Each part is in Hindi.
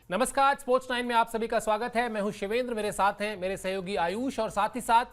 नमस्कार, स्पोर्ट्स 9 में आप सभी का स्वागत है। मैं हूं शिवेंद्र, मेरे साथ हैं मेरे सहयोगी आयुष और साथ ही साथ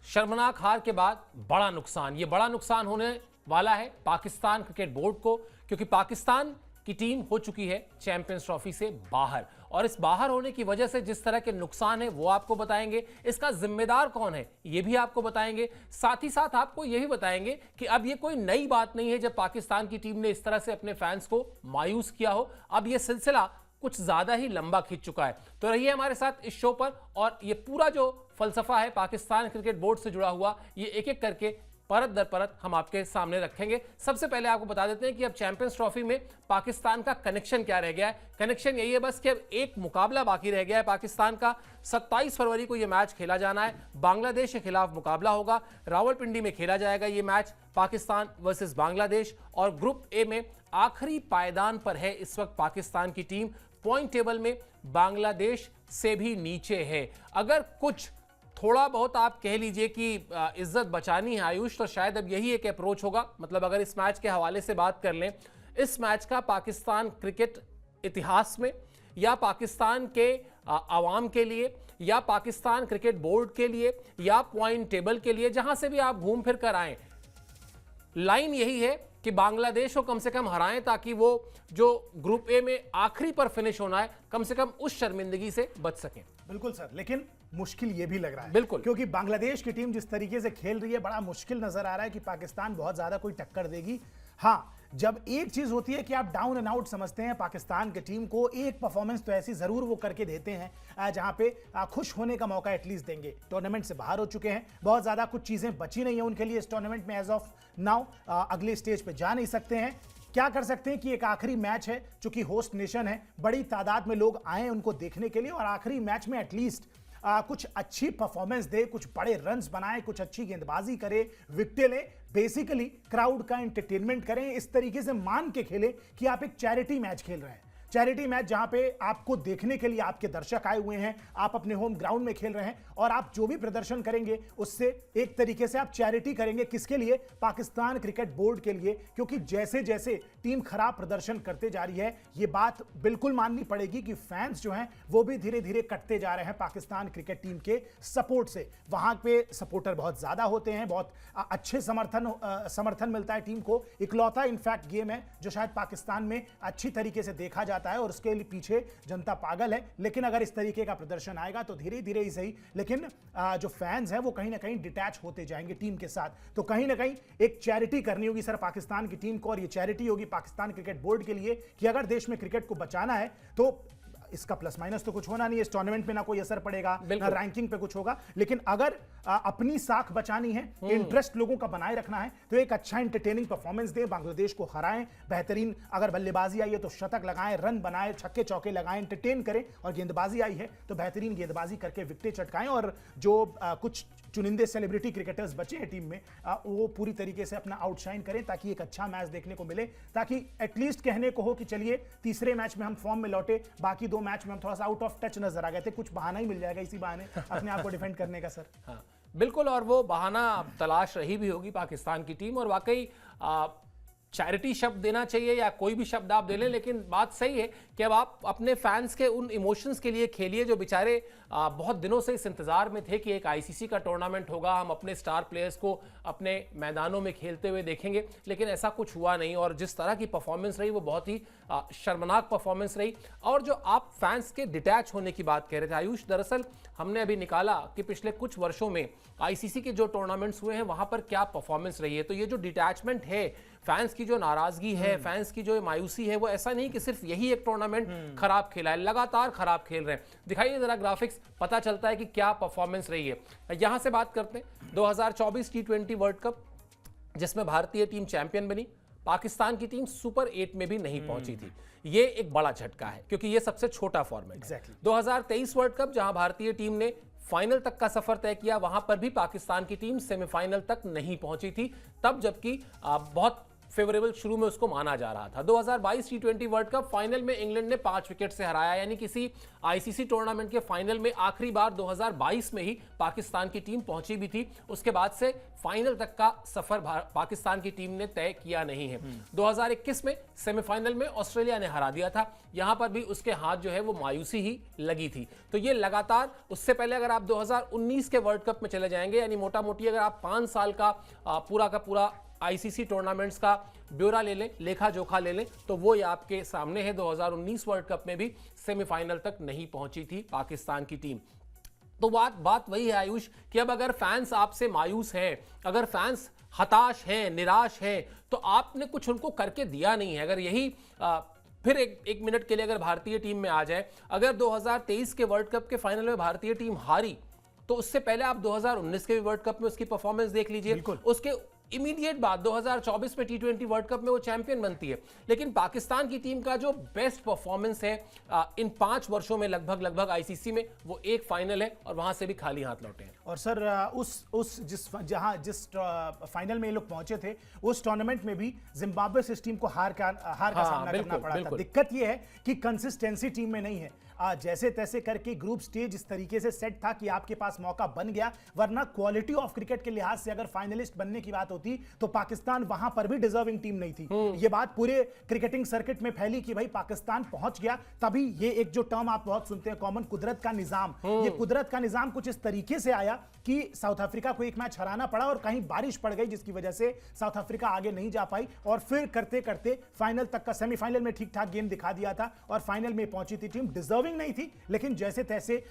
शर्मनाक हार के बाद बड़ा नुकसान। ये बड़ा नुकसान होने वाला है पाकिस्तान क्रिकेट बोर्ड को, क्योंकि पाकिस्तान की टीम हो चुकी है चैंपियंस ट्रॉफी से बाहर। और इस बाहर होने की वजह से जिस तरह के नुकसान है वो आपको बताएंगे, इसका जिम्मेदार कौन है ये भी आपको बताएंगे। साथ ही साथ आपको यह भी बताएंगे कि अब ये कोई नई बात नहीं है जब पाकिस्तान की टीम ने इस तरह से अपने फैंस को मायूस किया हो। अब यह सिलसिला कुछ ज्यादा ही लंबा खींच चुका है। तो रहिए हमारे साथ इस शो पर, और ये पूरा जो फलसफा है पाकिस्तान क्रिकेट बोर्ड से जुड़ा हुआ, ये एक एक करके परत दर परत हम आपके सामने रखेंगे। सबसे पहले आपको बता देते हैं कि अब चैंपियंस ट्रॉफी में पाकिस्तान का कनेक्शन क्या रह गया है। कनेक्शन यही है बस कि अब एक मुकाबला बाकी रह गया है पाकिस्तान का। 27 फरवरी को यह मैच खेला जाना है, बांग्लादेश के खिलाफ मुकाबला होगा। रावलपिंडी में खेला जाएगा ये मैच, पाकिस्तान वर्सेस बांग्लादेश। और ग्रुप ए में आखिरी पायदान पर है इस वक्त पाकिस्तान की टीम। पॉइंट टेबल में बांग्लादेश से भी नीचे है। अगर कुछ थोड़ा बहुत आप कह लीजिए कि इज्जत बचानी है आयुष, तो शायद अब यही एक अप्रोच होगा। मतलब अगर इस मैच के हवाले से बात कर लें, इस मैच का पाकिस्तान क्रिकेट इतिहास में या पाकिस्तान के आवाम के लिए या पाकिस्तान क्रिकेट बोर्ड के लिए या पॉइंट टेबल के लिए, जहां से भी आप घूम फिर कर आए, लाइन यही है कि बांग्लादेश को कम से कम हराएं, ताकि वो जो ग्रुप ए में आखिरी पर फिनिश होना है कम से कम उस शर्मिंदगी से बच सकें। बिल्कुल सर, लेकिन मुश्किल ये भी लग रहा है बिल्कुल, क्योंकि बांग्लादेश की टीम जिस तरीके से खेल रही है, बड़ा मुश्किल नजर आ रहा है कि पाकिस्तान बहुत ज्यादा कोई टक्कर देगी। हाँ, जब एक चीज होती है कि आप डाउन एंड आउट समझते हैं पाकिस्तान की टीम को, एक परफॉर्मेंस तो ऐसी जरूर वो करके देते हैं जहां पे खुश होने का मौका एटलीस्ट देंगे। टूर्नामेंट से बाहर हो चुके हैं, बहुत ज्यादा कुछ चीजें बची नहीं है उनके लिए इस टूर्नामेंट में एज ऑफ नाउ। अगले स्टेज पे जा नहीं सकते हैं। क्या कर सकते हैं कि एक आखिरी मैच है, चूंकि होस्ट नेशन है, बड़ी तादाद में लोग आए उनको देखने के लिए, और आखिरी मैच में एटलीस्ट कुछ अच्छी परफॉर्मेंस दे, कुछ बड़े रन्स बनाए, कुछ अच्छी गेंदबाजी करे, विकेटें ले, बेसिकली क्राउड का एंटरटेनमेंट करें। इस तरीके से मान के खेलें कि आप एक चैरिटी मैच खेल रहे हैं। चैरिटी मैच जहां पे आपको देखने के लिए आपके दर्शक आए हुए हैं, आप अपने होम ग्राउंड में खेल रहे हैं, और आप जो भी प्रदर्शन करेंगे उससे एक तरीके से आप चैरिटी करेंगे। किसके लिए? पाकिस्तान क्रिकेट बोर्ड के लिए। क्योंकि जैसे जैसे टीम खराब प्रदर्शन करते जा रही है, ये बात बिल्कुल माननी पड़ेगी कि फैंस जो हैं वो भी धीरे धीरे कटते जा रहे हैं पाकिस्तान क्रिकेट टीम के सपोर्ट से। वहां पे सपोर्टर बहुत ज्यादा होते हैं, बहुत अच्छे समर्थन मिलता है टीम को। इकलौता इनफैक्ट गेम है जो शायद पाकिस्तान में अच्छी तरीके से देखा जाता है, और उसके लिए पीछे जनता पागल है। लेकिन अगर इस तरीके का प्रदर्शन आएगा तो धीरे धीरे ही सही, लेकिन जो फैंस हैं वो कहीं ना कहीं डिटैच होते जाएंगे टीम के साथ। तो कहीं ना कहीं एक चैरिटी करनी होगी सर पाकिस्तान की टीम को, और ये चैरिटी होगी पाकिस्तान क्रिकेट बोर्ड के लिए कि अगर देश में क्रिकेट को बचाना है तो इसका प्लस माइनस तो कुछ होना नहीं है, इस टूर्नामेंट में ना कोई असर पड़ेगा, ना रैंकिंग पे कुछ होगा। लेकिन अगर अपनी साख बचानी है, इंटरेस्ट लोगों का बनाए रखना है, तो एक अच्छा एंटरटेनिंग परफॉर्मेंस दे, बांग्लादेश को हराएं, बेहतरीन अगर बल्लेबाजी आई है तो शतक लगाएं, रन बनाएं, छक्के चौके लगाएं, एंटरटेन करें, और गेंदबाजी आई है तो बेहतरीन गेंदबाजी करके विकेटें चटकाएं। और जो कुछ चुनिंदे सेलिब्रिटी क्रिकेटर्स बचे हैं टीम में, वो पूरी तरीके से अपना आउटशाइन करें, ताकि एक अच्छा मैच देखने को मिले, ताकि एटलीस्ट कहने को हो कि चलिए तीसरे मैच में हम फॉर्म में लौटे, बाकी दो मैच में हम थोड़ा सा आउट ऑफ टच नजर आ गए थे। कुछ बहाना ही मिल जाएगा इसी बहाने अपने आप को डिफेंड करने का सर। हाँ, बिल्कुल, और वो बहाना तलाश रही भी होगी पाकिस्तान की टीम। और वाकई चैरिटी शब्द देना चाहिए या कोई भी शब्द आप दे लें, लेकिन बात सही है कि अब आप अपने फैंस के उन इमोशंस के लिए खेलिए जो बेचारे बहुत दिनों से इस इंतजार में थे कि एक आईसीसी का टूर्नामेंट होगा, हम अपने स्टार प्लेयर्स को अपने मैदानों में खेलते हुए देखेंगे। लेकिन ऐसा कुछ हुआ नहीं, और जिस तरह की परफॉर्मेंस रही वो बहुत ही शर्मनाक परफॉर्मेंस रही। और जो आप फैंस के डिटैच होने की बात कह रहे थे आयुष, दरअसल हमने अभी निकाला कि पिछले कुछ वर्षों में आईसीसी के जो टूर्नामेंट्स हुए हैं वहां पर क्या परफॉर्मेंस रही है। तो ये जो डिटैचमेंट है, फैंस की जो नाराजगी है, फैंस की जो मायूसी है, वो ऐसा नहीं कि सिर्फ यही एक टूर्नामेंट खराब खेला है, लगातार खराब खेल रहे हैं। दिखाइए जरा ग्राफिक्स, पता चलता है कि क्या परफॉर्मेंस रही है। यहां से बात करते हैं 2024 T20 वर्ल्ड कप, जिसमें भारतीय टीम चैंपियन बनी, पाकिस्तान की टीम सुपर 8 में भी नहीं पहुंची थी। ये एक बड़ा झटका है क्योंकि ये सबसे छोटा फॉर्मेट है। 2023 वर्ल्ड कप, जहां भारतीय टीम ने फाइनल तक का सफर तय किया, वहां पर भी पाकिस्तान की टीम सेमीफाइनल तक नहीं पहुंची थी, तब जबकि बहुत फेवरेबल शुरू में उसको माना जा रहा था। 2022 टी20 वर्ल्ड कप फाइनल में इंग्लैंड ने 5 विकेट से हराया, यानी किसी आईसीसी टूर्नामेंट के फाइनल में आखिरी बार 2022 में ही पाकिस्तान की टीम पहुंची भी थी। उसके बाद से फाइनल तक का सफर पाकिस्तान की टीम ने तय किया नहीं है। 2021 में सेमीफाइनल में ऑस्ट्रेलिया ने हरा दिया था, यहां पर भी उसके हाथ जो है वो मायूसी ही लगी थी। तो ये लगातार, उससे पहले अगर आप 2019 के वर्ल्ड कप में चले जाएंगे, यानी मोटा मोटी अगर आप 5 साल का पूरा आईसीसी टूर्नामेंट्स का ब्यौरा ले लें, लेखा जोखा ले लें, तो वो ये आपके सामने है। 2019 वर्ल्ड कप में भी सेमीफाइनल तक नहीं पहुंची थी पाकिस्तान की टीम। तो बात वही है आयुष कि अब अगर फैंस आपसे मायूस हैं, अगर फैंस हताश हैं, निराश हैं, तो आपने कुछ उनको करके दिया नहीं है। अगर यही फिर एक मिनट के लिए अगर भारतीय टीम में आ जाए, अगर 2023 के वर्ल्ड कप के फाइनल में भारतीय टीम हारी, तो उससे पहले आप 2019 के वर्ल्ड कप में उसकी परफॉर्मेंस देख लीजिए, उसके इमीडिएट बाद 2024 में टी20 वर्ल्ड कप में वो चैंपियन बनती है। लेकिन पाकिस्तान की टीम का जो बेस्ट परफॉर्मेंस है इन 5 वर्षों में लगभग आईसीसी में, वो एक फाइनल है और वहां से भी खाली हाथ लौटे हैं। और सर जिस फाइनल में ये लोग पहुंचे थे, उस टूर्नामेंट में भी जिम्बाब्वे से इस टीम को हार का सामना करना पड़ा था। दिक्कत ये है कि कंसिस्टेंसी टीम में नहीं है। जैसे तैसे करके ग्रुप स्टेज इस तरीके से सेट था कि आपके पास मौका बन गया, वरना क्वालिटी ऑफ क्रिकेट के लिहाज से अगर फाइनलिस्ट बनने की बात होती तो पाकिस्तान वहां पर भी डिजर्विंग टीम नहीं थी। ये बात पूरे क्रिकेटिंग सर्किट में फैली कि भाई पाकिस्तान पहुंच गया। तभी ये एक जो टर्म आप बहुत सुनते हैं कॉमन, कुदरत का निजाम, ये कुदरत का निजाम कुछ इस तरीके से आया कि साउथ अफ्रीका को एक मैच हराना पड़ा और कहीं बारिश पड़ गई, जिसकी वजह से साउथ अफ्रीका आगे नहीं जा पाई और फिर करते करते फाइनल तक का, सेमीफाइनल में ठीक ठाक गेम दिखा दिया था और फाइनल में पहुंची थी टीम। डिजर्विंग नहीं थी, लेकिन जैसे तैसे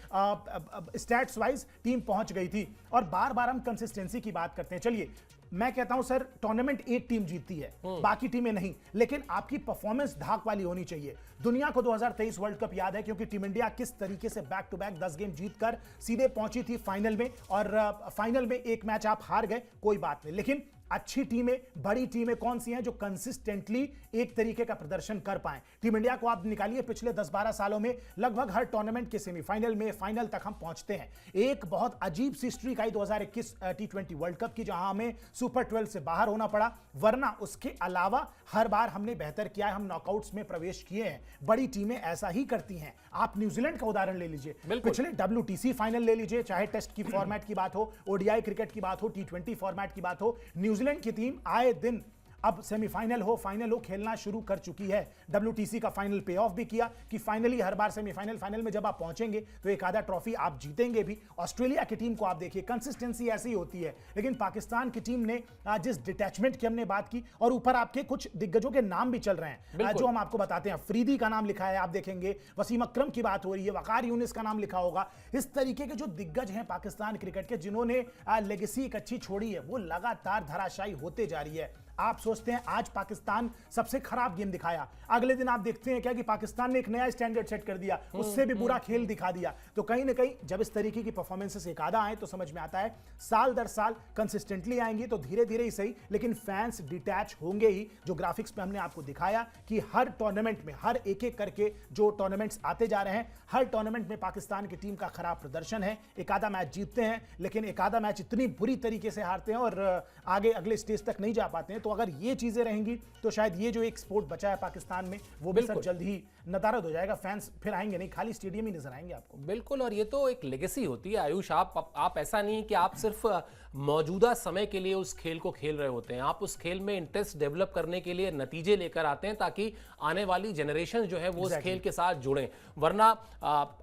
स्टैट्स वाइज टीम पहुंच गई थी। और बार बार हम कंसिस्टेंसी की बात करते हैं। चलिए, मैं कहता हूं सर, टूर्नामेंट एक टीम जीतती है, बाकी टीमें नहीं, लेकिन आपकी परफॉर्मेंस धाक वाली होनी चाहिए। दुनिया को 2023 वर्ल्ड कप याद है, क्योंकि टीम इंडिया किस तरीके से बैक टू बैक 10 गेम जीतकर सीधे पहुंची थी फाइनल में, और फाइनल में एक मैच आप हार गए, कोई बात नहीं। लेकिन अच्छी टीमें, बड़ी टीमें कौन सी हैं जो कंसिस्टेंटली एक तरीके का प्रदर्शन कर पाएं? टीम इंडिया को आप निकालिए, पिछले 10-12 सालों में लगभग हर टूर्नामेंट के सेमीफाइनल में, फाइनल तक हम पहुंचते हैं। एक बहुत अजीब सी स्ट्रीक आई 2021 टी20 वर्ल्ड कप की, जहां हमें सुपर 12 से बाहर होना पड़ा, वरना उसके अलावा हर बार हमने बेहतर किया है, हम नॉकआउट्स में प्रवेश किए हैं। बड़ी टीमें ऐसा ही करती हैं। आप न्यूजीलैंड का उदाहरण ले लीजिए, पिछले WTC फाइनल ले लीजिए, चाहे टेस्ट की फॉर्मेट की बात हो, ओडीआई क्रिकेट की बात हो, टी20 फॉर्मेट की बात हो, न्यूजीलैंड की टीम आए दिन अब सेमीफाइनल हो, फाइनल हो, खेलना शुरू कर चुकी है। WTC का फाइनल पे ऑफ भी किया कि फाइनली हर बार सेमीफाइनल, फाइनल में जब आप पहुंचेंगे तो एक आधा ट्रॉफी आप जीतेंगे भी। ऑस्ट्रेलिया की टीम को आप देखिए, कंसिस्टेंसी ऐसी होती है। लेकिन पाकिस्तान की टीम ने जिस डिटैचमेंट की हमने बात की, और ऊपर आपके कुछ दिग्गजों के नाम भी चल रहे हैं जो हम आपको बताते हैं। अफरीदी का नाम लिखा है, आप देखेंगे, वसीम अकरम की बात हो रही है, वकार यूनिस का नाम लिखा होगा। इस तरीके के जो दिग्गज हैं पाकिस्तान क्रिकेट के, जिन्होंने लेगेसी एक अच्छी छोड़ी है, वो लगातार धराशायी होते जा रही है। आप सोचते हैं आज पाकिस्तान सबसे खराब गेम दिखाया, अगले दिन आप देखते हैं क्या कि पाकिस्तान ने एक नया स्टैंडर्ड सेट कर दिया, उससे भी बुरा खेल दिखा दिया। तो कहीं ना कहीं जब इस तरीके की परफॉर्मेंसेस एक आधा आए तो समझ में आता है, साल दर साल कंसिस्टेंटली आएंगी तो धीरे धीरे ही सही, लेकिन फैंस डिटैच होंगे ही। जो ग्राफिक्स पे हमने आपको दिखाया कि हर टूर्नामेंट में, हर एक एक करके जो टूर्नामेंट्स आते जा रहे हैं, हर टूर्नामेंट में पाकिस्तान की टीम का खराब प्रदर्शन है। एक आधा मैच जीतते हैं, लेकिन एक आधा मैच इतनी बुरी तरीके से हारते हैं और आगे अगले स्टेज तक नहीं जा पाते हैं। तो अगर ये चीजें रहेंगी तो शायद ये जो एक स्पोर्ट बचा है पाकिस्तान में, वो भी सर जल्द ही नदारद हो जाएगा। फैंस फिर आएंगे नहीं, खाली स्टेडियम ही नजर आएंगे आपको। बिल्कुल, और ये तो एक लेगेसी होती है आयुष। आप ऐसा नहीं कि आप सिर्फ मौजूदा समय के लिए उस खेल को खेल रहे होते हैं, आप उस खेल में इंटरेस्ट डेवलप करने के लिए नतीजे लेकर आते हैं, ताकि आने वाली जनरेशन जो है वो उस खेल के साथ जुड़ें। वरना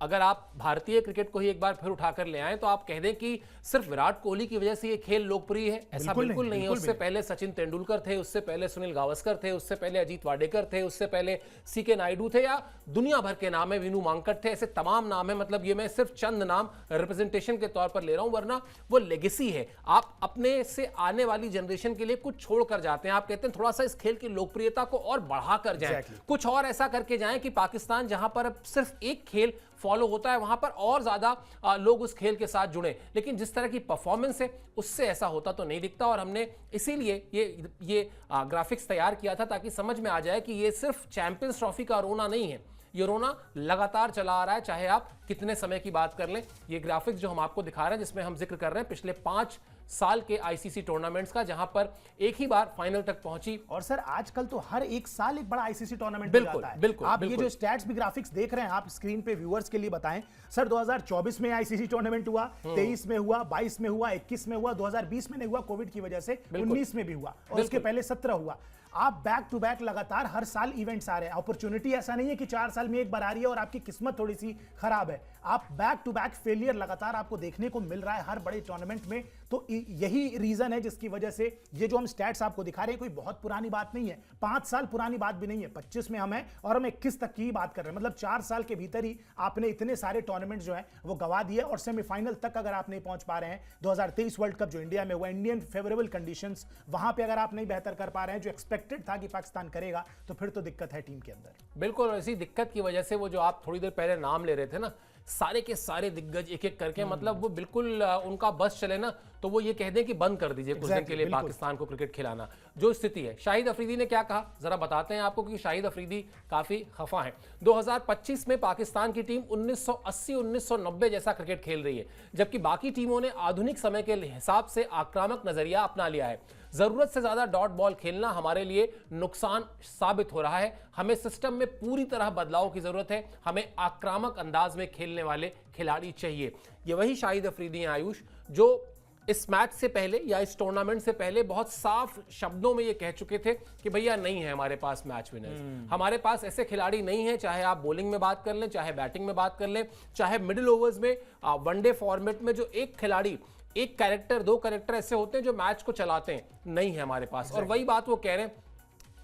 अगर आप भारतीय क्रिकेट को ही एक बार फिर उठाकर ले आएं तो आप कह दें कि सिर्फ विराट कोहली की वजह से ये खेल लोकप्रिय है, ऐसा बिल्कुल नहीं है। उससे पहले सचिन तेंदुलकर थे, उससे पहले सुनील गावस्कर थे, उससे पहले अजीत वाडेकर थे, उससे पहले सीके नायडू थे, या दुनिया भर के नाम है, विनू मांकड़ थे, ऐसे तमाम नाम है। मतलब ये मैं सिर्फ चंद नाम रिप्रेजेंटेशन के तौर पर ले रहा हूं, वरना वो लेगेसी है। आप अपने से आने वाली जनरेशन के लिए कुछ छोड़ कर जाते हैं। आप कहते हैं थोड़ा सा इस खेल की लोकप्रियता को और बढ़ा कर जाएं, कुछ और ऐसा करके जाएं कि पाकिस्तान जहां पर अब सिर्फ एक खेल फॉलो होता है, वहां पर और ज्यादा लोग उस खेल के साथ जुड़े। लेकिन जिस तरह की परफॉर्मेंस है उससे ऐसा होता तो नहीं दिखता, और हमने इसीलिए ये ग्राफिक्स तैयार किया था ताकि समझ में आ जाए कि ये सिर्फ चैंपियंस ट्रॉफी का रोना नहीं है, ये रोना लगातार चला आ रहा है, चाहे आप कितने समय की बात कर लें। ये ग्राफिक्स जो हम आपको दिखा रहे हैं जिसमें हम जिक्र कर रहे हैं पिछले 5 साल के आईसीसी टूर्नामेंट्स का, जहां पर एक ही बार फाइनल तक पहुंची। और सर आजकल तो हर एक साल एक बड़ा आईसीसी टूर्नामेंट हो बिल्कुल, जाता है। बिल्कुल, आप बिल्कुल। ये जो स्टैट्स भी ग्राफिक्स देख रहे हैं, आप स्क्रीन पे व्यूअर्स के लिए बताएं। सर 2024 में आईसीसी टूर्नामेंट हुआ, 23 में हुआ, 22 में हुआ, 21 में हुआ, 2020 में नहीं हुआ कोविड की वजह से, 19 में भी हुआ और उसके पहले 17 हुआ। आप बैक टू बैक लगातार हर साल इवेंट्स आ रहे हैं। अपॉर्चुनिटी ऐसा नहीं है कि 4 साल में एक बार आ रही है और आपकी किस्मत थोड़ी सी खराब है। आप बैक टू बैक फेलियर लगातार आपको देखने को मिल रहा है हर बड़े टूर्नामेंट में। तो यही रीजन है जिसकी वजह से ये जो हम स्टैट्स आपको दिखा रहे हैं कोई बहुत पुरानी बात नहीं है, 5 साल पुरानी बात भी नहीं है। 25 में हम हैं और हम 21 तक की ही बात कर रहे हैं। मतलब 4 साल के भीतर ही आपने इतने सारे टूर्नामेंट जो है वो गवा दिए और सेमीफाइनल तक अगर आप नहीं पहुंच पा रहे हैं। 2023 वर्ल्ड कप जो इंडिया में हुआ, इंडियन फेवरेबल कंडीशंस, वहां पे अगर आप नहीं बेहतर कर पा रहे हैं जो एक्सपेक्टेड था कि पाकिस्तान करेगा, तो फिर तो दिक्कत है टीम के अंदर। बिल्कुल, और इसी दिक्कत की वजह से वो जो आप थोड़ी देर पहले नाम ले रहे थे ना, सारे के सारे दिग्गज एक एक करके, मतलब वो बिल्कुल उनका बस चले ना तो वो ये कह दें कि बंद कर दीजिए कुछ दिन के लिए पाकिस्तान को क्रिकेट खिलाना, जो स्थिति है। शाहिद अफरीदी ने क्या कहा जरा बताते हैं आपको, कि शाहिद अफरीदी काफी खफा हैं। 2025 में पाकिस्तान की टीम 1980-1990 जैसा क्रिकेट खेल रही है, जबकि बाकी टीमों ने आधुनिक समय के हिसाब से आक्रामक नजरिया अपना लिया है। जरूरत से ज्यादा डॉट बॉल खेलना हमारे लिए नुकसान साबित हो रहा है। हमें सिस्टम में पूरी तरह बदलाव की जरूरत है। हमें आक्रामक अंदाज में खेलने वाले खिलाड़ी चाहिए। ये वही शाहिद अफरीदी हैं आयुष, जो इस मैच से पहले या इस टूर्नामेंट से पहले बहुत साफ शब्दों में ये कह चुके थे कि भैया नहीं है हमारे पास मैच विनर्स, हमारे पास ऐसे खिलाड़ी नहीं है, चाहे आप बॉलिंग में बात कर लें, चाहे बैटिंग में बात कर लें, चाहे मिडिल ओवर्स में, वनडे फॉर्मेट में, जो एक खिलाड़ी, एक कैरेक्टर, 2 कैरेक्टर ऐसे होते हैं जो मैच को चलाते हैं, नहीं है हमारे पास। और वही बात वो कह रहे हैं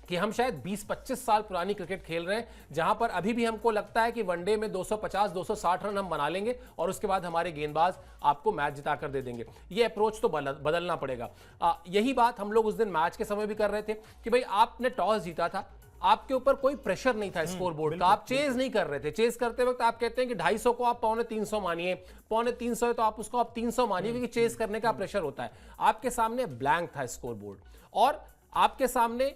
कि हम शायद 20-25 साल पुरानी क्रिकेट खेल रहे हैं, जहां पर अभी भी हमको लगता है कि वनडे में 250-260 रन हम बना लेंगे और उसके बाद हमारे गेंदबाज आपको मैच जिताकर दे देंगे। ये अप्रोच तो बदलना पड़ेगा। यही बात हम लोग उस दिन मैच के समय भी कर रहे थे कि भाई आपने टॉस जीता था, आपके ऊपर कोई प्रेशर नहीं था स्कोर बोर्ड का, आप चेज नहीं कर रहे थे। चेज करते वक्त आप कहते हैं कि 250 को आप 250 मानिए, 250 है तो आप उसको आप 300 मानिए, क्योंकि चेज करने का प्रेशर होता है। आपके सामने ब्लैंक था स्कोर बोर्ड और आपके सामने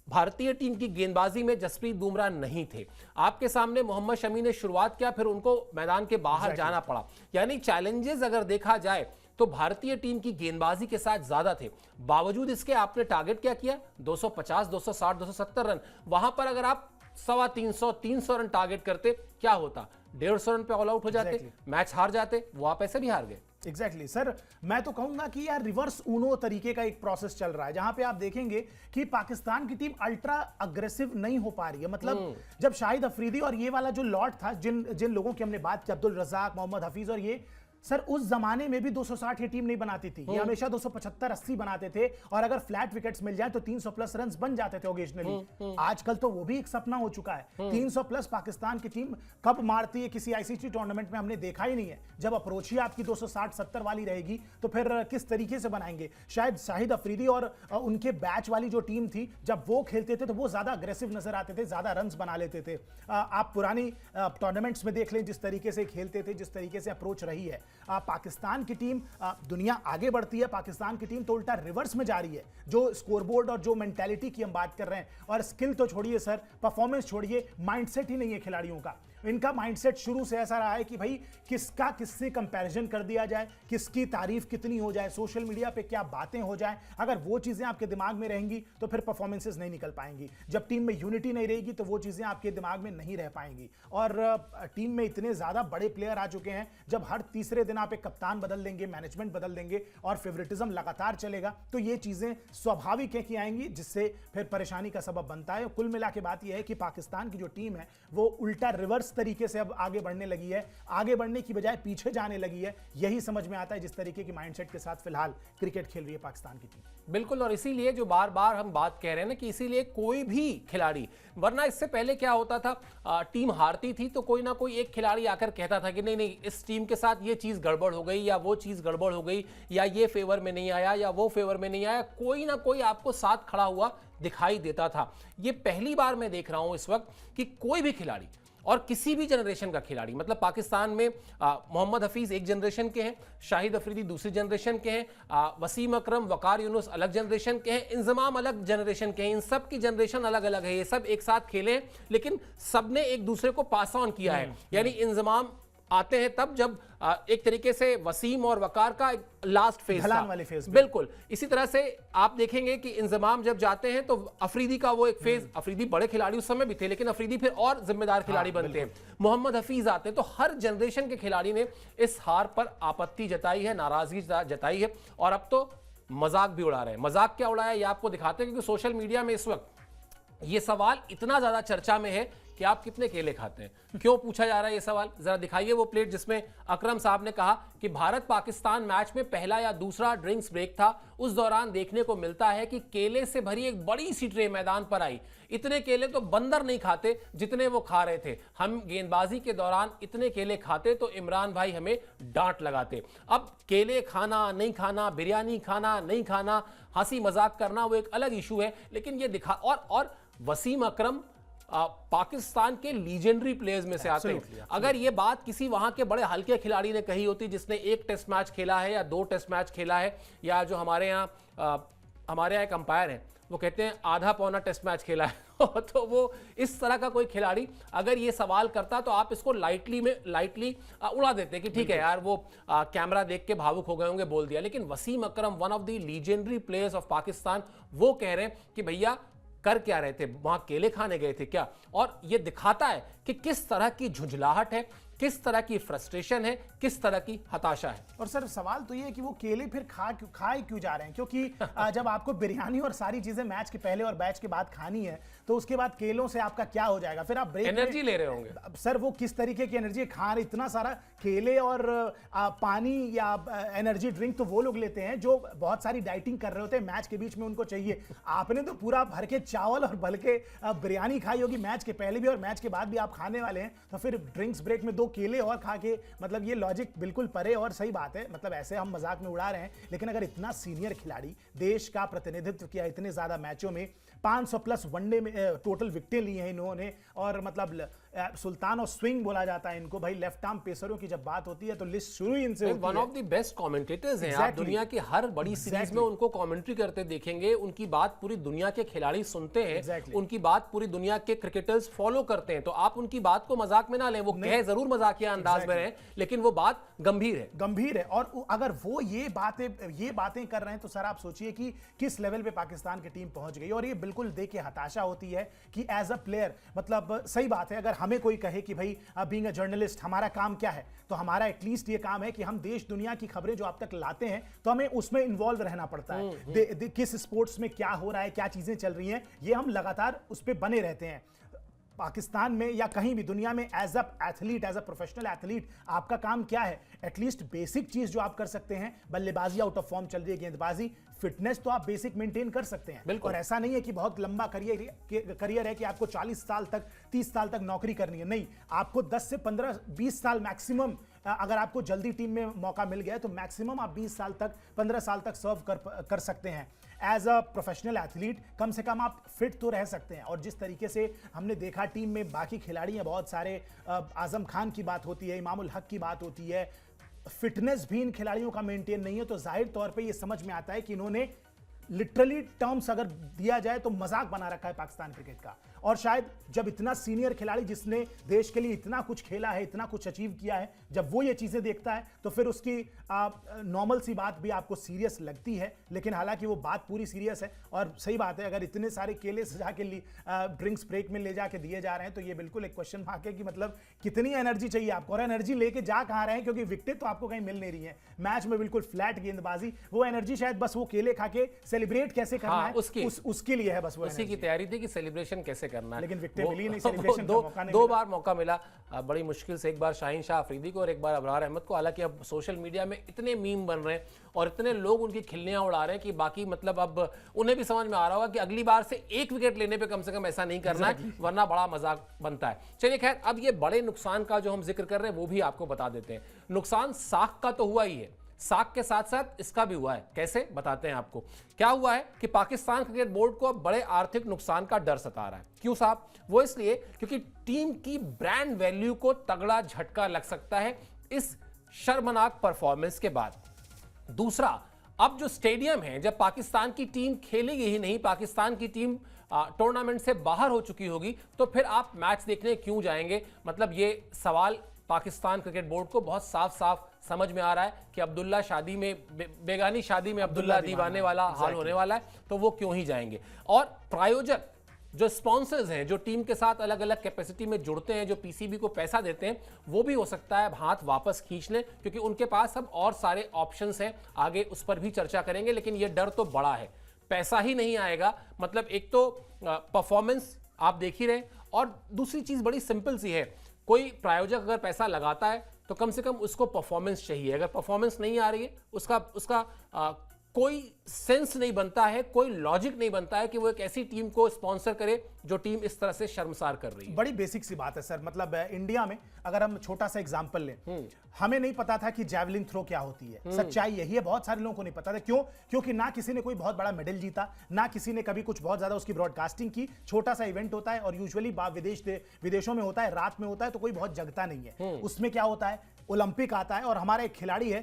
भारतीय टीम की गेंदबाजी में जसप्रीत बुमराह नहीं थे। आपके सामने मोहम्मद शमी ने शुरुआत किया, फिर उनको मैदान के बाहर जाना पड़ा। यानी चैलेंजेस अगर देखा जाए तो भारतीय टीम की गेंदबाजी के साथ ज्यादा थे। बावजूद इसके आपने टारगेट क्या किया? 250, 260, 270 रन। वहां पर अगर आप 250, 300 रन टारगेट करते, क्या होता? 150 रन पे ऑल आउट हो जाते, मैच हार जाते। वो आप ऐसे भी हार गए। एग्जैक्टली सर, मैं तो कहूंगा कि यार रिवर्स ऊनो तरीके का एक प्रोसेस चल रहा है, जहां पे आप देखेंगे कि पाकिस्तान की टीम अल्ट्रा अग्रेसिव नहीं हो पा रही है। मतलब जब शाहिद अफरीदी और ये वाला जो लॉट था, जिन लोगों की हमने बात की, अब्दुल रज़ाक, मोहम्मद हफीज, और ये सर उस जमाने में भी 260 ये टीम नहीं बनाती थी, ये हमेशा 275-80 बनाते थे और अगर फ्लैट विकेट्स मिल जाए तो 300 प्लस रन्स बन जाते थे ओकेजनली। आजकल तो वो भी एक सपना हो चुका है। 300 प्लस पाकिस्तान की टीम कब मारती है किसी आईसीसी टूर्नामेंट में हमने देखा ही नहीं है। जब अप्रोच ही आपकी 260-70 वाली रहेगी तो फिर किस तरीके से बनाएंगे? शायद शाहिद अफरीदी और उनके बैच वाली जो टीम थी, जब वो खेलते थे तो वो ज्यादा अग्रेसिव नजर आते थे, ज्यादा रन्स बना लेते थे। आप पुरानी टूर्नामेंट्स में देख लें जिस तरीके से खेलते थे, जिस तरीके से अप्रोच रही है। पाकिस्तान की टीम, दुनिया आगे बढ़ती है, पाकिस्तान की टीम तो उल्टा रिवर्स में जा रही है। जो स्कोरबोर्ड और जो मेंटालिटी की हम बात कर रहे हैं, और स्किल तो छोड़िए सर, परफॉर्मेंस छोड़िए, माइंडसेट ही नहीं है खिलाड़ियों का। इनका माइंडसेट शुरू से ऐसा रहा है कि भाई किसका किससे कंपैरिजन कर दिया जाए, किसकी तारीफ कितनी हो जाए, सोशल मीडिया पे क्या बातें हो जाए। अगर वो चीजें आपके दिमाग में रहेंगी तो फिर परफॉर्मेंसेस नहीं निकल पाएंगी। जब टीम में यूनिटी नहीं रहेगी तो वो चीजें आपके दिमाग में नहीं रह पाएंगी। और टीम में इतने ज्यादा बड़े प्लेयर आ चुके हैं, जब हर तीसरे दिन आप एक कप्तान बदल देंगे, मैनेजमेंट बदल देंगे और फेवरेटिज्म लगातार चलेगा, तो ये चीजें स्वाभाविक है कि आएंगी, जिससे फिर परेशानी का सबब बनता है। कुल मिला के बात यह है कि पाकिस्तान की जो टीम है वो उल्टा रिवर्स तरीके से अब आगे बढ़ने लगी है, आगे बढ़ने की बजाय पीछे जाने लगी है। यही समझ में आता है जिस तरीके की माइंडसेट के साथ फिलहाल क्रिकेट खेल रही है पाकिस्तान की टीम। बिल्कुल, और इसीलिए जो बार बार हम बात कह रहे हैं ना कि इसीलिए कोई भी खिलाड़ी, वरना इससे पहले क्या होता था, टीम हारती थी तो कोई ना कोई एक खिलाड़ी आकर कहता था कि नहीं नहीं इस टीम के साथ ये चीज गड़बड़ हो गई या वो चीज गड़बड़ हो गई, या ये फेवर में नहीं आया या वो फेवर में नहीं आया, कोई ना कोई आपको साथ खड़ा हुआ दिखाई देता था। ये पहली बार मैं देख रहा हूं इस वक्त कि कोई भी खिलाड़ी और किसी भी जनरेशन का खिलाड़ी, मतलब पाकिस्तान में मोहम्मद हफीज एक जनरेशन के हैं, शाहिद अफरीदी दूसरी जनरेशन के हैं, वसीम अकरम, वकार यूनुस अलग जनरेशन के हैं, इंजमाम अलग जनरेशन के हैं। इन सब की जनरेशन अलग अलग है, ये सब एक साथ खेले हैं, लेकिन सबने एक दूसरे को पास ऑन किया है। यानी इंजमाम आते हैं तब जब एक तरीके से वसीम और वकार का लास्ट फेज था, वाले फेज बिल्कुल। इसी तरह से आप देखेंगे कि इंजमाम जब जाते हैं तो अफरीदी का वो एक फेज, अफरीदी बड़े खिलाड़ी उस समय भी थे, लेकिन अफरीदी फिर और जिम्मेदार खिलाड़ी बनते हैं। मोहम्मद हफीज आते हैं, तो हर जनरेशन के खिलाड़ी ने इस हार पर आपत्ति जताई है, नाराजगी जताई है, और अब तो मजाक भी उड़ा रहे हैं। मजाक क्या उड़ाया ये आपको दिखाते हैं, क्योंकि सोशल मीडिया में इस वक्त ये सवाल इतना ज्यादा चर्चा में है कि आप कितने केले खाते हैं। क्यों पूछा जा रहा है ये सवाल, जरा दिखाइए वो प्लेट जिसमें अकरम साहब ने कहा कि भारत पाकिस्तान मैच में पहला या दूसरा ड्रिंक्स ब्रेक था, उस दौरान देखने को मिलता है कि केले से भरी एक बड़ी सी ट्रे मैदान पर आई। इतने केले तो बंदर नहीं खाते जितने वो खा रहे थे। हम गेंदबाजी के दौरान इतने केले खाते तो इमरान भाई हमें डांट लगाते। अब केले खाना नहीं खाना, बिरयानी खाना नहीं खाना, हंसी मजाक करना वो एक अलग इशू है, लेकिन ये दिखा। और वसीम अकरम पाकिस्तान के लीजेंडरी प्लेयर्स में से आते हैं। अगर ये बात किसी वहां के बड़े हल्के खिलाड़ी ने कही होती, जिसने एक टेस्ट मैच खेला है या 2 टेस्ट मैच खेला है, या जो हमारे यहाँ एक अंपायर है वो कहते हैं आधा पौना टेस्ट मैच खेला है तो वो इस तरह का कोई खिलाड़ी अगर ये सवाल करता तो आप इसको लाइटली उड़ा देते कि ठीक है यार वो कैमरा देख के भावुक हो गए होंगे, बोल दिया। लेकिन Wasim Akram, one of the legendary players of Pakistan, वो कह रहे हैं कि भैया कर क्या रहे थे, वहां केले खाने गए थे क्या। और ये दिखाता है कि किस तरह की झुंझलाहट है, किस तरह की फ्रस्ट्रेशन है, किस तरह की हताशा है। और सर सवाल तो ये है कि वो केले फिर खाए क्यों जा रहे हैं, क्योंकि जब आपको बिरयानी और सारी चीजें मैच के पहले और मैच के बाद खानी है तो उसके बाद केलों से आपका क्या हो जाएगा। फिर आप ब्रेक एनर्जी ले रहे होंगे। सर वो किस तरीके की एनर्जी खा रहे, इतना सारा केले और पानी या एनर्जी ड्रिंक तो वो लोग लेते हैं जो बहुत सारी डाइटिंग कर रहे होते हैं, मैच के बीच में उनको चाहिए। आपने तो पूरा भर के चावल और भर के बिरयानी खाई होगी मैच के पहले भी और मैच के बाद भी आप खाने वाले हैं, तो फिर ड्रिंक्स ब्रेक में 2 केले और खा के, मतलब ये लॉजिक बिल्कुल परे। और सही बात है, मतलब ऐसे हम मजाक में उड़ा रहे हैं, लेकिन अगर इतना सीनियर खिलाड़ी, देश का प्रतिनिधित्व किया इतने ज्यादा मैचों में, 500 प्लस वनडे में टोटल विकेटें ली हैं इन्होंने, और मतलब सुल्तान और स्विंग बोला जाता है इनको। भाई लेफ्ट आर्म पेसरों की जब बात होती है तो लिस्ट शुरू ही इनसे होती है। One of the best commentators हैं। आप दुनिया की हर बड़ी सीरीज में उनको कमेंट्री करते देखेंगे, उनकी बात पूरी दुनिया के खिलाड़ी सुनते हैं, उनकी बात पूरी दुनिया के क्रिकेटर्स फॉलो करते हैं। तो आप उनकी बात को मजाक में ना लें, वो कहे जरूर मजाकिया अंदाज में रहे, लेकिन वो बात गंभीर है। और अगर वो ये बातें कर रहे हैं तो सर आप सोचिए कि किस लेवल पे पाकिस्तान की टीम पहुंच गई। और ये बिल्कुल देख के हताशा होती है कि एज अ प्लेयर, मतलब सही बात है, अगर हमें कोई कहे कि भाई बीइंग अ जर्नलिस्ट हमारा काम क्या है, तो हमारा एटलीस्ट ये काम है कि हम देश दुनिया की खबरें जो आप तक लाते हैं तो हमें उसमें इन्वॉल्व रहना पड़ता है। किस स्पोर्ट्स में क्या हो रहा है, क्या चीजें चल रही हैं, ये हम लगातार उस पर बने रहते हैं। पाकिस्तान में या कहीं भी दुनिया में as a athlete, as a professional athlete, आपका काम क्या है? एटलीस्ट बेसिक चीज जो आप कर सकते हैं, बल्लेबाजी आउट ऑफ फॉर्म चल रही है, गेंदबाजी, फिटनेस तो आप बेसिक मेंटेन कर सकते हैं। और ऐसा नहीं है कि बहुत लंबा करियर है कि आपको 40 साल तक 30 साल तक नौकरी करनी है। नहीं, आपको 10 से 15 20 साल मैक्सिमम, अगर आपको जल्दी टीम में मौका मिल गया तो मैक्सिमम आप 20 साल तक 15 साल तक सर्व कर सकते हैं। एज अ प्रोफेशनल एथलीट कम से कम आप फिट तो रह सकते हैं। और जिस तरीके से हमने देखा टीम में बाकी खिलाड़ी हैं बहुत सारे, आजम खान की बात होती है, इमामुल हक की बात होती है, फिटनेस भी इन खिलाड़ियों का मेंटेन नहीं है, तो जाहिर तौर पे ये समझ में आता है कि इन्होंने लिटरली टर्म्स अगर दिया जाए तो मजाक बना रखा है पाकिस्तान क्रिकेट का। और शायद जब इतना सीनियर खिलाड़ी जिसने देश के लिए इतना कुछ खेला है, इतना कुछ अचीव किया है, जब वो ये चीजें देखता है तो फिर उसकी नॉर्मल सी बात भी आपको सीरियस लगती है। लेकिन हालांकि वो बात पूरी सीरियस है। और सही बात है, अगर इतने सारे केले सजा के ड्रिंक्स ब्रेक में ले जाके दिए जा रहे हैं तो ये बिल्कुल एक क्वेश्चन मार्क है कि मतलब कितनी एनर्जी चाहिए आपको, और एनर्जी लेके जा कहां रहे हैं, क्योंकि विकेट तो आपको कहीं मिल नहीं रही है। मैच में बिल्कुल फ्लैट गेंदबाजी, वो एनर्जी शायद बस वो केले खा के सेलिब्रेट कैसे करना है उसके लिए है, बस वो उसी की तैयारी थी कि सेलिब्रेशन कैसे करना है। लेकिन विकेट मिली नहीं, सेलिब्रेशन का मौका नहीं दो बार मौका मिला, बड़ी मुश्किल से, एक बार शाहीन शाह अफरीदी को और एक बार अबरार अहमद को। हालांकि अब सोशल मीडिया में इतने मीम बन रहे हैं और इतने लोग उनकी खिल्लियां उड़ा रहे हैं कि बाकी मतलब अब उन्हें भी समझ में आ रहा होगा कि अगली बार से 1 विकेट लेने पे कम से कम ऐसा नहीं करना है, वरना बड़ा मजाक बनता है। चलिए खैर, अब ये बड़े नुकसान का जो हम जिक्र कर रहे हैं वो भी आपको बता देते हैं। नुकसान साख का तो हुआ ही है, साख के साथ साथ इसका भी हुआ है। कैसे, बताते हैं आपको। क्या हुआ है कि पाकिस्तान क्रिकेट बोर्ड को अब बड़े आर्थिक नुकसान का डर सता रहा है। क्यों साहब? वो इसलिए क्योंकि टीम की ब्रांड वैल्यू को तगड़ा झटका लग सकता है इस शर्मनाक परफॉर्मेंस के बाद। दूसरा, अब जो स्टेडियम है, जब पाकिस्तान की टीम खेलेगी ही नहीं, पाकिस्तान की टीम टूर्नामेंट से बाहर हो चुकी होगी, तो फिर आप मैच देखने क्यों जाएंगे? मतलब ये सवाल पाकिस्तान क्रिकेट बोर्ड को बहुत साफ साफ समझ में आ रहा है कि अब्दुल्ला शादी में बेगानी शादी में अब्दुल्ला दीवाने वाला हाल होने वाला है, तो वो क्यों ही जाएंगे। और प्रायोजक जो स्पॉन्सर्स हैं, जो टीम के साथ अलग अलग कैपेसिटी में जुड़ते हैं, जो पीसीबी को पैसा देते हैं, वो भी हो सकता है अब हाथ वापस खींच लें, क्योंकि उनके पास अब और सारे ऑप्शंस हैं। आगे उस पर भी चर्चा करेंगे, लेकिन ये डर तो बड़ा है। पैसा ही नहीं आएगा, मतलब एक तो परफॉर्मेंस आप देख ही रहे, और दूसरी चीज बड़ी सिंपल सी है, कोई प्रायोजक अगर पैसा लगाता है तो कम से कम उसको परफॉर्मेंस चाहिए। अगर परफॉर्मेंस नहीं आ रही है, उसका कोई सेंस नहीं बनता है, कोई लॉजिक नहीं बनता है कि वो एक ऐसी टीम को स्पॉन्सर करे जो टीम इस तरह से शर्मसार कर रही है। बड़ी बेसिक सी बात है सर। मतलब इंडिया में अगर हम छोटा सा एग्जांपल लें, हमें नहीं पता था कि जैवलिन थ्रो क्या होती है। सच्चाई यही है, बहुत सारे लोगों को नहीं पता था। क्यों? क्योंकि ना किसी ने कोई बहुत बड़ा मेडल जीता, ना किसी ने कभी कुछ बहुत ज्यादा उसकी ब्रॉडकास्टिंग की। छोटा सा इवेंट होता है और यूजुअली विदेशों में होता है, रात में होता है, तो कोई बहुत जगता नहीं है। उसमें क्या होता है, ओलंपिक आता है और हमारा एक खिलाड़ी है,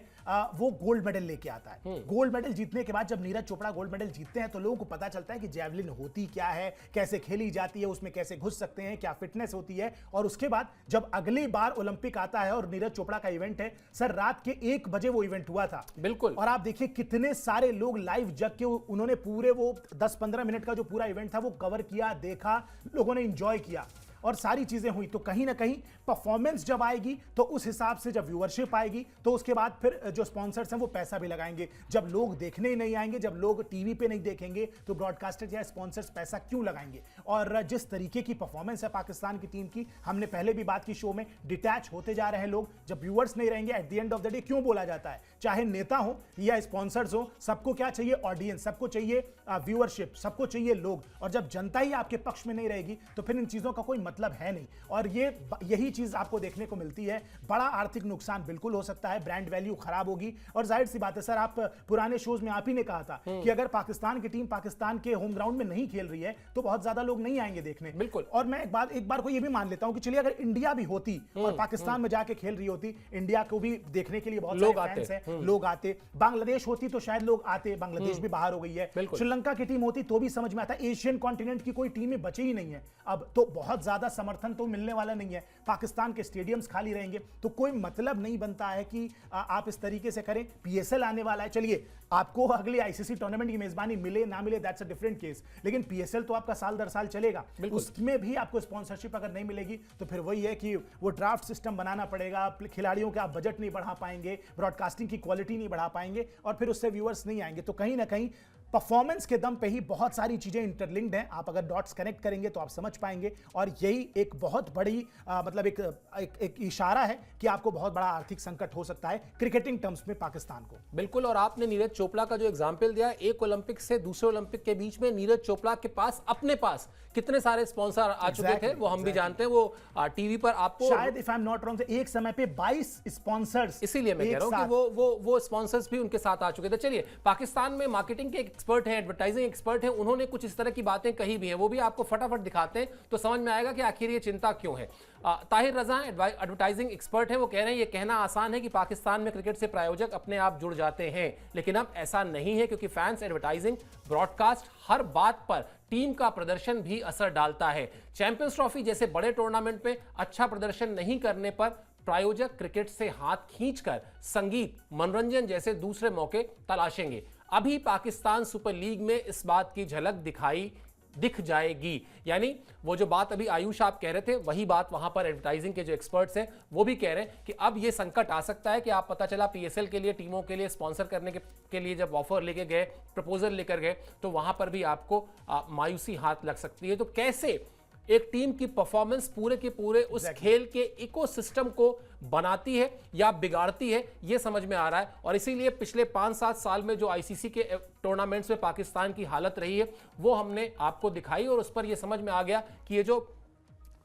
वो गोल्ड मेडल लेके आता है। गोल्ड मेडल जीतने के बाद जब नीरज चोपड़ा गोल्ड मेडल जीतते हैं, तो लोगों को पता चलता है कि जैवलिन होती क्या है, कैसे खेली जाती है, उसमें कैसे घुस सकते हैं, क्या फिटनेस होती है। और उसके बाद जब अगली बार ओलंपिक आता है और नीरज चोपड़ा का इवेंट है, सर रात के 1 बजे वो इवेंट हुआ था। बिल्कुल। और आप देखिए कितने सारे लोग लाइव जग के उन्होंने पूरे वो 10-15 मिनट का जो पूरा इवेंट था वो कवर किया, देखा, लोगों ने एंजॉय किया और सारी चीजें हुई। तो कहीं ना कहीं परफॉर्मेंस जब आएगी तो उस हिसाब से जब व्यूअरशिप आएगी, तो उसके बाद फिर जो स्पॉन्सर्स हैं वो पैसा भी लगाएंगे। जब लोग देखने ही नहीं आएंगे, जब लोग टीवी पे नहीं देखेंगे, तो ब्रॉडकास्टर या स्पॉन्सर्स पैसा क्यों लगाएंगे। और जिस तरीके की परफॉर्मेंस है पाकिस्तान की टीम की, हमने पहले भी बात की शो में, डिटैच होते जा रहे हैं लोग। जब व्यूअर्स नहीं रहेंगे, at the end of the day क्यों बोला जाता है, चाहे नेता हो या स्पॉन्सर्स हो, सबको क्या चाहिए? ऑडियंस, सबको चाहिए व्यूअरशिप, सबको चाहिए लोग। और जब जनता ही आपके पक्ष में नहीं रहेगी, तो फिर इन चीजों का कोई मतलब है नहीं। और यही चीज आपको देखने को मिलती है। बड़ा आर्थिक नुकसान बिल्कुल हो सकता है, ब्रांड वैल्यू खराब होगी। और जाहिर सी बात है सर, आप पुराने शोज में आप ही ने कहा था कि अगर पाकिस्तान की टीम पाकिस्तान के होम ग्राउंड में नहीं खेल रही है, तो बहुत ज्यादा लोग नहीं आएंगे देखने। बिल्कुल। और मैं एक बार को ये भी मान लेता हूं कि चलिए अगर इंडिया भी होती और पाकिस्तान में जाके खेल रही होती, इंडिया को भी देखने के लिए बहुत सारे फैंस हैं, लोग आते। बांग्लादेश होती तो शायद लोग आते, बांग्लादेश भी बाहर हो गई है। श्रीलंका की टीम होती तो भी समझ में आता। एशियन कॉन्टिनेंट की कोई टीमें बची ही नहीं है अब, तो बहुत ज्यादा समर्थन तो मिलने वाला नहीं है। पाकिस्तान के स्टेडियम्स खाली रहेंगे, तो कोई मतलब नहीं बनता है कि आप इस तरीके से करें। पीएसएल आने वाला है, चलिए आपको अगली आईसीसी टूर्नामेंट की मेजबानी मिले ना मिले, दैट्स अ डिफरेंट केस, लेकिन पीएसएल तो आपका साल दर साल चलेगा। उसमें भी आपको स्पॉन्सरशिप अगर नहीं मिलेगी, तो फिर वही है कि वो ड्राफ्ट सिस्टम बनाना पड़ेगा, खिलाड़ियों का आप बजट नहीं बढ़ा पाएंगे, ब्रॉडकास्टिंग की क्वालिटी नहीं बढ़ा पाएंगे, और फिर उससे व्यूअर्स नहीं आएंगे। तो कहीं ना कहीं परफॉर्मेंस के दम पे ही बहुत सारी चीजें इंटरलिंक्ड हैं। आप अगर डॉट्स कनेक्ट करेंगे तो आप समझ पाएंगे। और यही एक बहुत बड़ी मतलब एक इशारा है कि आपको बहुत बड़ा आर्थिक संकट हो सकता है क्रिकेटिंग टर्म्स में पाकिस्तान को। बिल्कुल। और आपने नीरज चोपड़ा का जो एग्जाम्पल दिया, एक ओलंपिक से दूसरे ओलंपिक के बीच में नीरज चोपड़ा के पास अपने पास कितने सारे स्पॉन्सर आ चुके थे, वो हम भी जानते हैं। वो टीवी पर आपको शायद if I am not wrong एक समय पे 22 स्पॉन्सर्स, इसीलिए मैं कह रहा हूं कि वो स्पॉन्सर्स भी उनके साथ आ चुके थे। चलिए, पाकिस्तान में मार्केटिंग के एक्सपर्ट हैं, एडवर्टाइजिंग एक्सपर्ट हैं, उन्होंने कुछ इस तरह की बातें कही भी हैं, वो भी आपको फटाफट दिखाते हैं तो समझ में आएगा कि आखिर ये चिंता क्यों है। ताहिर रजा एडवर्टाइजिंग एक्सपर्ट हैं, वो कह रहे हैं ये कहना आसान है कि पाकिस्तान में क्रिकेट से प्रायोजक अपने आप जुड़ जाते हैं, लेकिन अब ऐसा नहीं है, क्योंकि फैंस, एडवर्टाइजिंग, ब्रॉडकास्ट, हर बात पर टीम का प्रदर्शन भी असर डालता है। चैंपियंस ट्रॉफी जैसे बड़े टूर्नामेंट में अच्छा प्रदर्शन नहीं करने पर प्रायोजक क्रिकेट से हाथ खींचकर संगीत, मनोरंजन जैसे दूसरे मौके तलाशेंगे। अभी पाकिस्तान सुपर लीग में इस बात की झलक दिख जाएगी। यानी वो जो बात अभी आयुष आप कह रहे थे, वही बात वहां पर एडवर्टाइजिंग के जो एक्सपर्ट्स हैं वो भी कह रहे हैं कि अब ये संकट आ सकता है कि आप पता चला पीएसएल के लिए, टीमों के लिए स्पॉन्सर करने के लिए जब ऑफर लेके गए, प्रपोजल लेकर गए, तो वहां पर भी आपको मायूसी हाथ लग सकती है। तो कैसे एक टीम की परफॉर्मेंस पूरे के पूरे उस खेल के इकोसिस्टम को बनाती है या बिगाड़ती है, यह समझ में आ रहा है। और इसीलिए पिछले 5-7 साल में जो आईसीसी के टूर्नामेंट्स में पाकिस्तान की हालत रही है, वो हमने आपको दिखाई और उस पर यह समझ में आ गया कि ये जो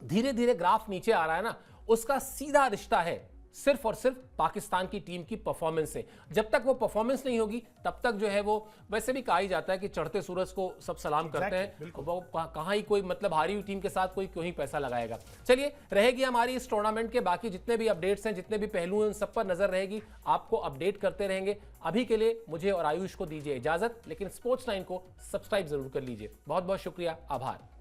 धीरे धीरे ग्राफ नीचे आ रहा है ना, उसका सीधा रिश्ता है सिर्फ और सिर्फ पाकिस्तान की टीम की परफॉर्मेंस से। जब तक वो परफॉर्मेंस नहीं होगी तब तक जो है वो, वैसे भी कहा ही जाता है कि चढ़ते सूरज को सब सलाम करते हैं, वो कहाँ ही कोई मतलब हारी हुई टीम के साथ कोई क्यों ही पैसा लगाएगा। चलिए, रहेगी हमारी इस टूर्नामेंट के बाकी जितने भी अपडेट्स हैं, जितने भी पहलू हैं, उन सब पर नजर रहेगी, आपको अपडेट करते रहेंगे। अभी के लिए मुझे और आयुष को दीजिए इजाजत, लेकिन स्पोर्ट्स 9 को सब्सक्राइब जरूर कर लीजिए। बहुत बहुत शुक्रिया, आभार।